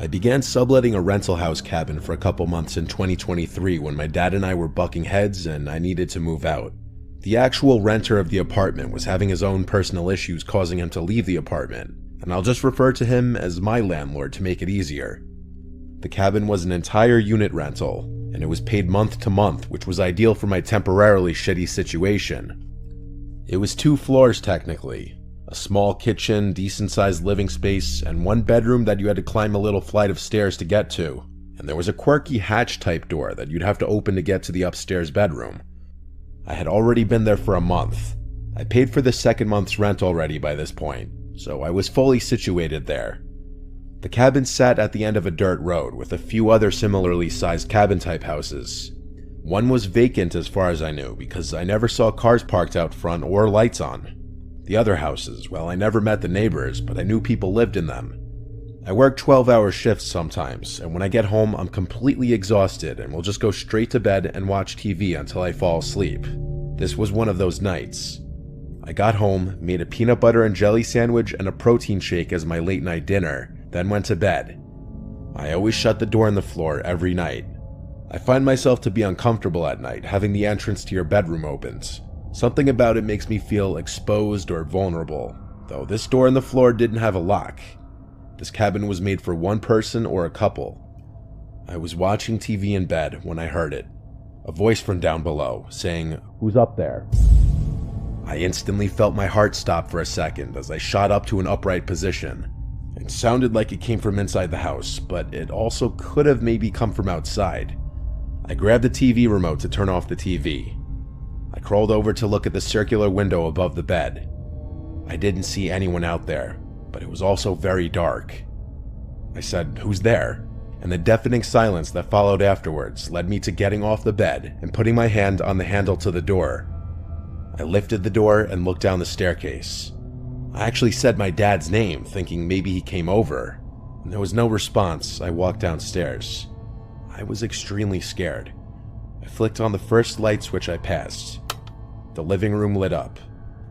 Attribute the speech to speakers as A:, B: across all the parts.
A: I began subletting a rental house cabin for a couple months in 2023 when my dad and I were bucking heads and I needed to move out. The actual renter of the apartment was having his own personal issues causing him to leave the apartment, and I'll just refer to him as my landlord to make it easier. The cabin was an entire unit rental, and it was paid month to month, which was ideal for my temporarily shitty situation. It was 2 floors technically, a small kitchen, decent-sized living space, and 1 bedroom that you had to climb a little flight of stairs to get to, and there was a quirky hatch-type door that you'd have to open to get to the upstairs bedroom. I had already been there for a month. I paid for the second month's rent already by this point, so I was fully situated there. The cabin sat at the end of a dirt road with a few other similarly sized cabin-type houses. One was vacant as far as I knew because I never saw cars parked out front or lights on. The other houses, well, I never met the neighbors, but I knew people lived in them. I work 12-hour shifts sometimes, and when I get home, I'm completely exhausted and will just go straight to bed and watch TV until I fall asleep. This was one of those nights. I got home, made a peanut butter and jelly sandwich and a protein shake as my late-night dinner, then went to bed. I always shut the door on the floor every night. I find myself to be uncomfortable at night, having the entrance to your bedroom opened. Something about it makes me feel exposed or vulnerable, though this door on the floor didn't have a lock. This cabin was made for 1 person or a couple. I was watching TV in bed when I heard it. A voice from down below, saying, "Who's up there?" I instantly felt my heart stop for a second as I shot up to an upright position. It sounded like it came from inside the house, but it also could have maybe come from outside. I grabbed the TV remote to turn off the TV. I crawled over to look at the circular window above the bed. I didn't see anyone out there, but it was also very dark. I said, "Who's there?" And the deafening silence that followed afterwards led me to getting off the bed and putting my hand on the handle to the door. I lifted the door and looked down the staircase. I actually said my dad's name, thinking maybe he came over. When there was no response, I walked downstairs. I was extremely scared. I flicked on the first light switch I passed. The living room lit up.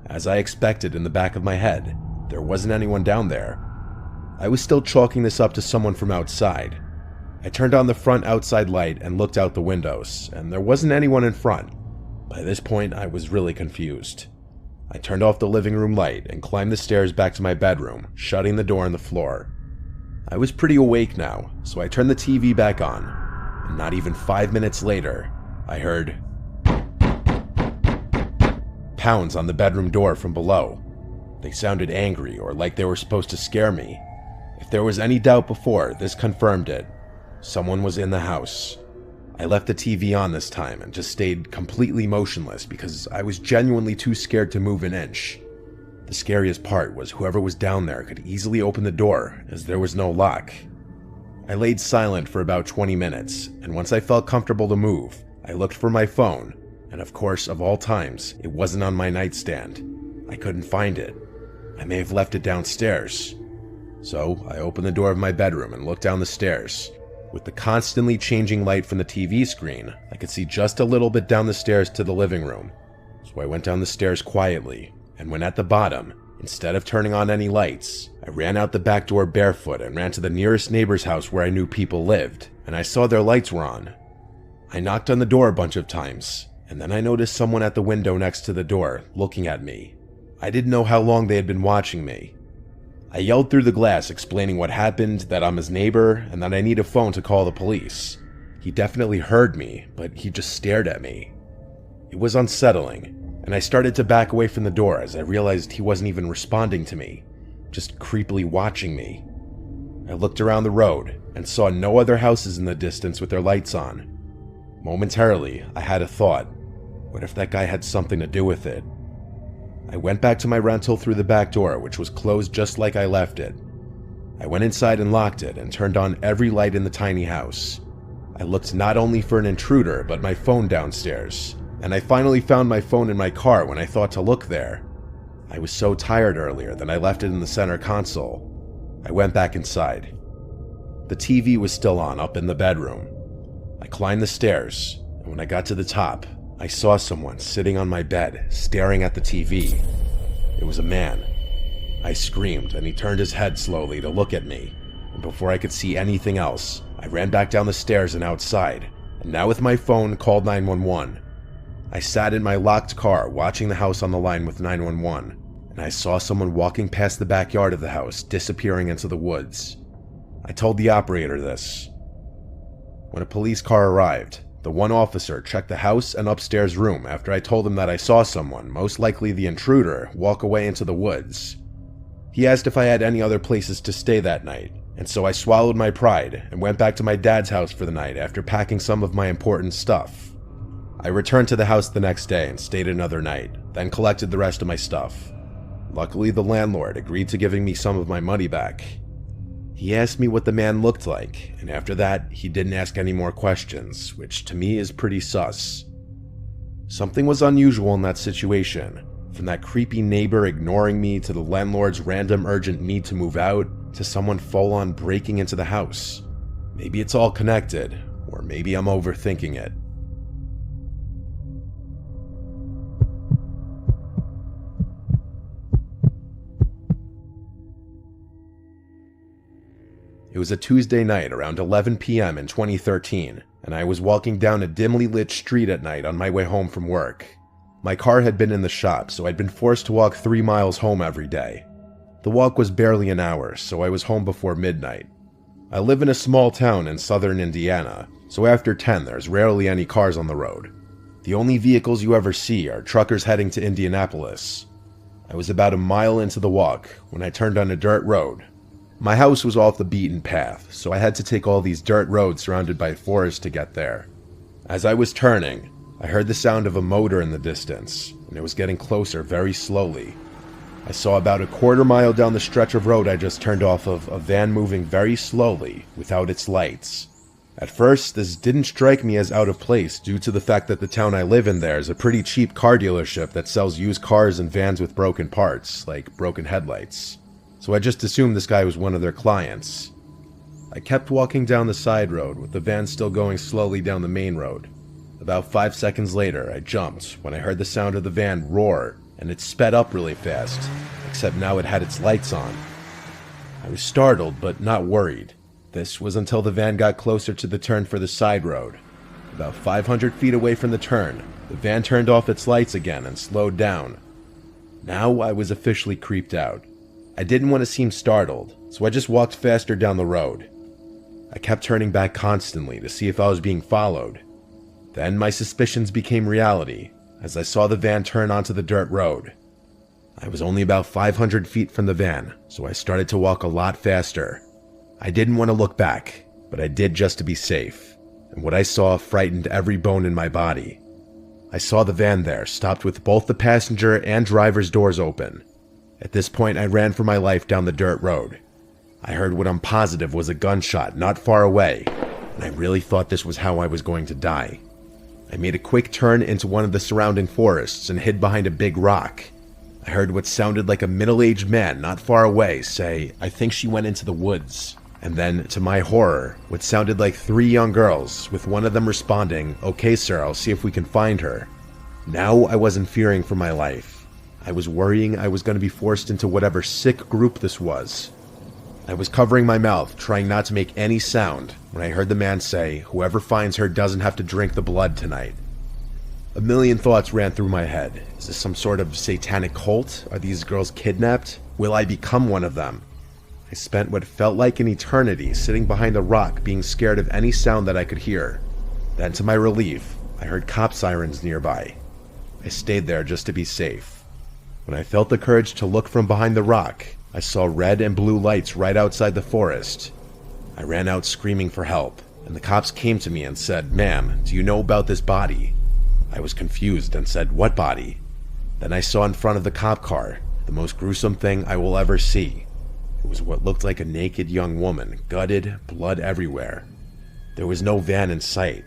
A: As I expected in the back of my head, there wasn't anyone down there. I was still chalking this up to someone from outside. I turned on the front outside light and looked out the windows, and there wasn't anyone in front. By this point, I was really confused. I turned off the living room light and climbed the stairs back to my bedroom, shutting the door on the floor. I was pretty awake now, so I turned the TV back on, and not even 5 minutes later, I heard pounds on the bedroom door from below. They sounded angry or like they were supposed to scare me. If there was any doubt before, this confirmed it. Someone was in the house. I left the TV on this time and just stayed completely motionless because I was genuinely too scared to move an inch. The scariest part was whoever was down there could easily open the door as there was no lock. I laid silent for about 20 minutes, and once I felt comfortable to move, I looked for my phone, and of course, of all times, it wasn't on my nightstand. I couldn't find it. I may have left it downstairs. So I opened the door of my bedroom and looked down the stairs. With the constantly changing light from the TV screen, I could see just a little bit down the stairs to the living room. So I went down the stairs quietly, and when at the bottom, instead of turning on any lights, I ran out the back door barefoot and ran to the nearest neighbor's house where I knew people lived, and I saw their lights were on. I knocked on the door a bunch of times, and then I noticed someone at the window next to the door, looking at me. I didn't know how long they had been watching me. I yelled through the glass explaining what happened, that I'm his neighbor, and that I need a phone to call the police. He definitely heard me, but he just stared at me. It was unsettling, and I started to back away from the door as I realized he wasn't even responding to me, just creepily watching me. I looked around the road and saw no other houses in the distance with their lights on. Momentarily, I had a thought. What if that guy had something to do with it? I went back to my rental through the back door, which was closed just like I left it. I went inside and locked it and turned on every light in the tiny house. I looked not only for an intruder, but my phone downstairs, and I finally found my phone in my car when I thought to look there. I was so tired earlier that I left it in the center console. I went back inside. The TV was still on up in the bedroom. I climbed the stairs, and when I got to the top, I saw someone sitting on my bed, staring at the TV. It was a man. I screamed, and he turned his head slowly to look at me, and and before I could see anything else, I ran back down the stairs and outside, and now with my phone called 911. I sat in my locked car watching the house on the line with 911, and I saw someone walking past the backyard of the house, disappearing into the woods. I told the operator this. When a police car arrived, the one officer checked the house and upstairs room after I told him that I saw someone, most likely the intruder, walk away into the woods. He asked if I had any other places to stay that night, and so I swallowed my pride and went back to my dad's house for the night after packing some of my important stuff. I returned to the house the next day and stayed another night, then collected the rest of my stuff. Luckily, the landlord agreed to giving me some of my money back. He asked me what the man looked like, and after that, he didn't ask any more questions, which to me is pretty sus. Something was unusual in that situation, from that creepy neighbor ignoring me to the landlord's random urgent need to move out, to someone full-on breaking into the house. Maybe it's all connected, or maybe I'm overthinking it. It was a Tuesday night around 11 p.m. in 2013, and I was walking down a dimly lit street at night on my way home from work. My car had been in the shop, so I'd been forced to walk 3 miles home every day. The walk was barely an hour, so I was home before midnight. I live in a small town in southern Indiana, so after 10 there's rarely any cars on the road. The only vehicles you ever see are truckers heading to Indianapolis. I was about a mile into the walk when I turned on a dirt road. My house was off the beaten path, so I had to take all these dirt roads surrounded by forest to get there. As I was turning, I heard the sound of a motor in the distance, and it was getting closer very slowly. I saw about a quarter mile down the stretch of road I just turned off of a van moving very slowly, without its lights. At first, this didn't strike me as out of place due to the fact that the town I live in there is a pretty cheap car dealership that sells used cars and vans with broken parts, like broken headlights. So I just assumed this guy was one of their clients. I kept walking down the side road with the van still going slowly down the main road. About 5 seconds later, I jumped when I heard the sound of the van roar, and it sped up really fast, except now it had its lights on. I was startled, but not worried. This was until the van got closer to the turn for the side road. About 500 feet away from the turn, the van turned off its lights again and slowed down. Now I was officially creeped out. I didn't want to seem startled, so I just walked faster down the road. I kept turning back constantly to see if I was being followed. Then my suspicions became reality as I saw the van turn onto the dirt road. I was only about 500 feet from the van, so I started to walk a lot faster. I didn't want to look back, but I did just to be safe, and what I saw frightened every bone in my body. I saw the van there, stopped with both the passenger and driver's doors open. At this point, I ran for my life down the dirt road. I heard what I'm positive was a gunshot not far away, and I really thought this was how I was going to die. I made a quick turn into one of the surrounding forests and hid behind a big rock. I heard what sounded like a middle-aged man not far away say, "I think she went into the woods." And then, to my horror, what sounded like 3 young girls, with one of them responding, "Okay, sir, I'll see if we can find her." Now I wasn't fearing for my life. I was worrying I was going to be forced into whatever sick group this was. I was covering my mouth, trying not to make any sound, when I heard the man say, "Whoever finds her doesn't have to drink the blood tonight." A million thoughts ran through my head. Is this some sort of satanic cult? Are these girls kidnapped? Will I become one of them? I spent what felt like an eternity sitting behind a rock being scared of any sound that I could hear. Then, to my relief, I heard cop sirens nearby. I stayed there just to be safe. When I felt the courage to look from behind the rock, I saw red and blue lights right outside the forest. I ran out screaming for help, and the cops came to me and said, "Ma'am, do you know about this body?" I was confused and said, "What body?" Then I saw in front of the cop car the most gruesome thing I will ever see. It was what looked like a naked young woman, gutted, blood everywhere. There was no van in sight.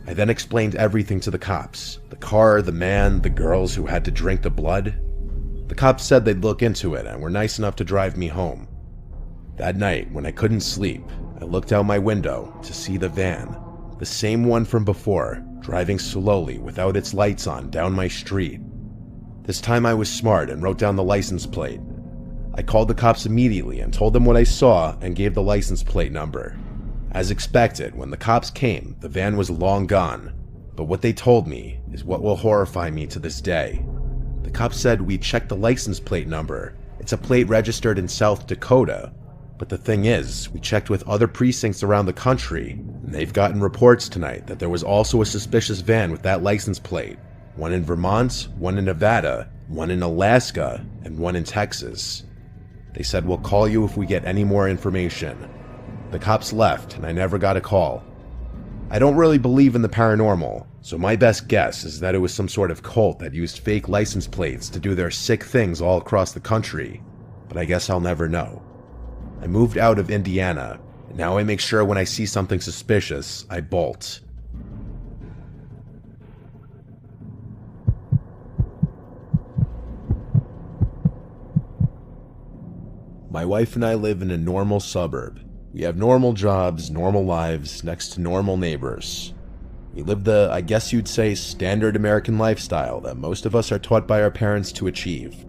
A: I then explained everything to the cops. The car, the man, the girls who had to drink the blood. The cops said they'd look into it and were nice enough to drive me home. That night, when I couldn't sleep, I looked out my window to see the van, the same one from before, driving slowly without its lights on down my street. This time I was smart and wrote down the license plate. I called the cops immediately and told them what I saw and gave the license plate number. As expected, when the cops came, the van was long gone. But what they told me is what will horrify me to this day. The cops said we checked the license plate number. It's a plate registered in South Dakota. But the thing is, we checked with other precincts around the country, and they've gotten reports tonight that there was also a suspicious van with that license plate. One in Vermont, one in Nevada, one in Alaska, and one in Texas. They said we'll call you if we get any more information. The cops left, and I never got a call. I don't really believe in the paranormal, so my best guess is that it was some sort of cult that used fake license plates to do their sick things all across the country. But I guess I'll never know. I moved out of Indiana, and now I make sure when I see something suspicious, I bolt. My wife and I live in a normal suburb. We have normal jobs, normal lives, next to normal neighbors. We live the, I guess you'd say, standard American lifestyle that most of us are taught by our parents to achieve.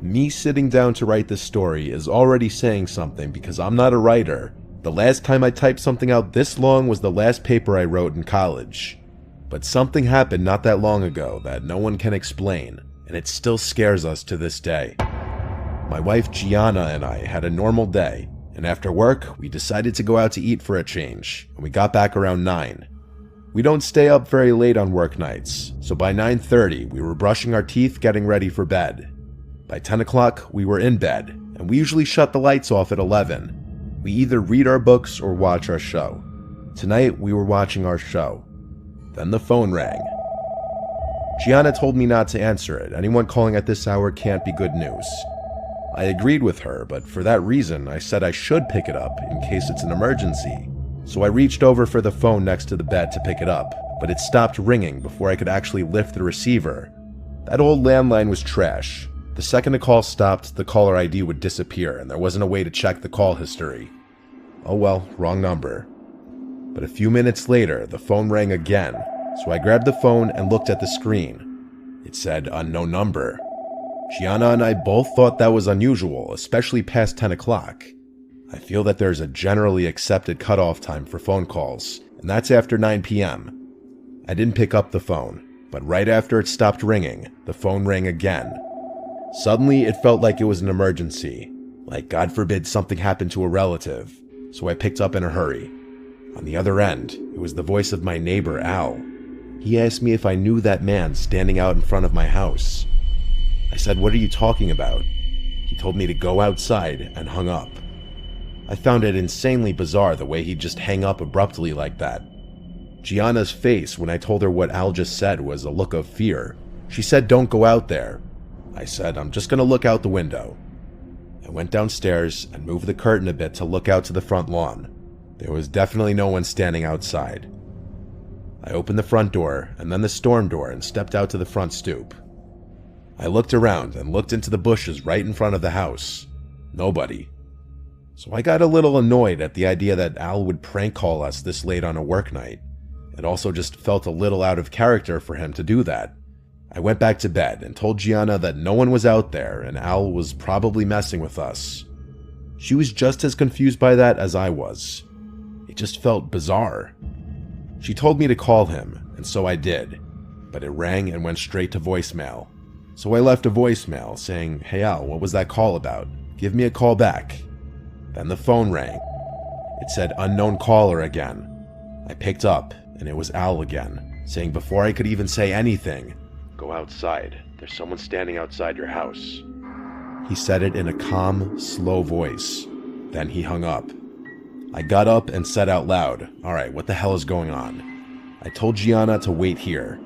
A: Me sitting down to write this story is already saying something because I'm not a writer. The last time I typed something out this long was the last paper I wrote in college. But something happened not that long ago that no one can explain, and it still scares us to this day. My wife Gianna and I had a normal day, and after work, we decided to go out to eat for a change, and we got back around 9. We don't stay up very late on work nights, so by 9:30 we were brushing our teeth getting ready for bed. By 10 o'clock, we were in bed, and we usually shut the lights off at 11. We either read our books or watch our show. Tonight, we were watching our show. Then the phone rang. Gianna told me not to answer it. Anyone calling at this hour can't be good news. I agreed with her, but for that reason, I said I should pick it up in case it's an emergency. So I reached over for the phone next to the bed to pick it up, but it stopped ringing before I could actually lift the receiver. That old landline was trash. The second a call stopped, the caller ID would disappear, and there wasn't a way to check the call history. Oh well, wrong number. But a few minutes later, the phone rang again, so I grabbed the phone and looked at the screen. It said unknown number. Gianna and I both thought that was unusual, especially past 10 o'clock. I feel that there's a generally accepted cutoff time for phone calls, and that's after 9 p.m. I didn't pick up the phone, but right after it stopped ringing, the phone rang again. Suddenly, it felt like it was an emergency, like God forbid something happened to a relative, so I picked up in a hurry. On the other end, it was the voice of my neighbor, Al. He asked me if I knew that man standing out in front of my house. I said, "What are you talking about?" He told me to go outside and hung up. I found it insanely bizarre the way he'd just hang up abruptly like that. Gianna's face when I told her what Al just said was a look of fear. She said, "Don't go out there." I said, "I'm just gonna look out the window." I went downstairs and moved the curtain a bit to look out to the front lawn. There was definitely no one standing outside. I opened the front door and then the storm door and stepped out to the front stoop. I looked around and looked into the bushes right in front of the house. Nobody. So I got a little annoyed at the idea that Al would prank call us this late on a work night. It also just felt a little out of character for him to do that. I went back to bed and told Gianna that no one was out there and Al was probably messing with us. She was just as confused by that as I was. It just felt bizarre. She told me to call him, and so I did, but it rang and went straight to voicemail. So I left a voicemail saying, "Hey Al, what was that call about? Give me a call back." Then the phone rang. It said unknown caller again. I picked up, and it was Al again, saying before I could even say anything, "Go outside. There's someone standing outside your house." He said it in a calm, slow voice. Then he hung up. I got up and said out loud, "Alright, what the hell is going on?" I told Gianna to wait here.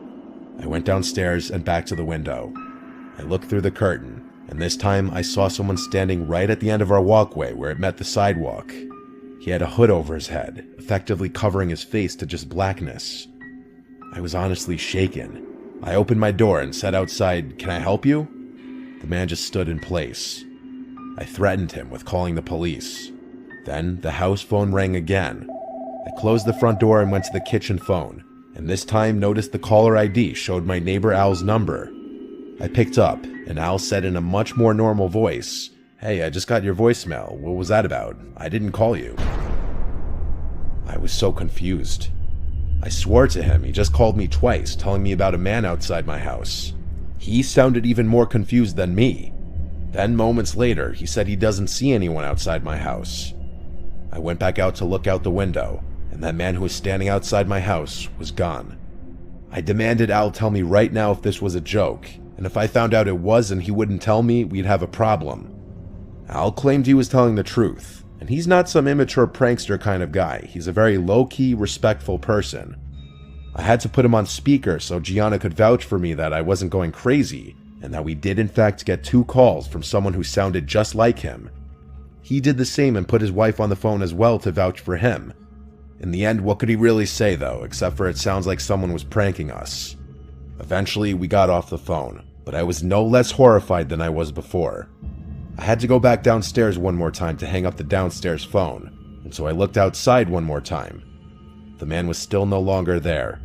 A: I went downstairs and back to the window. I looked through the curtain, and this time I saw someone standing right at the end of our walkway where it met the sidewalk. He had a hood over his head, effectively covering his face to just blackness. I was honestly shaken. I opened my door and said outside, "Can I help you?" The man just stood in place. I threatened him with calling the police. Then the house phone rang again. I closed the front door and went to the kitchen phone, and this time noticed the caller ID showed my neighbor Al's number. I picked up, and Al said in a much more normal voice, "Hey, I just got your voicemail. What was that about? I didn't call you." I was so confused. I swore to him he just called me twice, telling me about a man outside my house. He sounded even more confused than me. Then moments later, he said he doesn't see anyone outside my house. I went back out to look out the window, and that man who was standing outside my house was gone. I demanded Al tell me right now if this was a joke, and if I found out it was and he wouldn't tell me, we'd have a problem. Al claimed he was telling the truth, and he's not some immature prankster kind of guy. He's a very low-key, respectful person. I had to put him on speaker so Gianna could vouch for me that I wasn't going crazy, and that we did in fact get 2 calls from someone who sounded just like him. He did the same and put his wife on the phone as well to vouch for him. In the end, what could he really say though, except for it sounds like someone was pranking us. Eventually, we got off the phone, but I was no less horrified than I was before. I had to go back downstairs one more time to hang up the downstairs phone, and so I looked outside one more time. The man was still no longer there.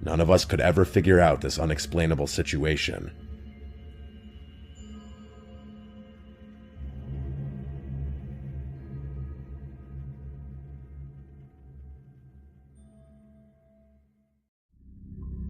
A: None of us could ever figure out this unexplainable situation.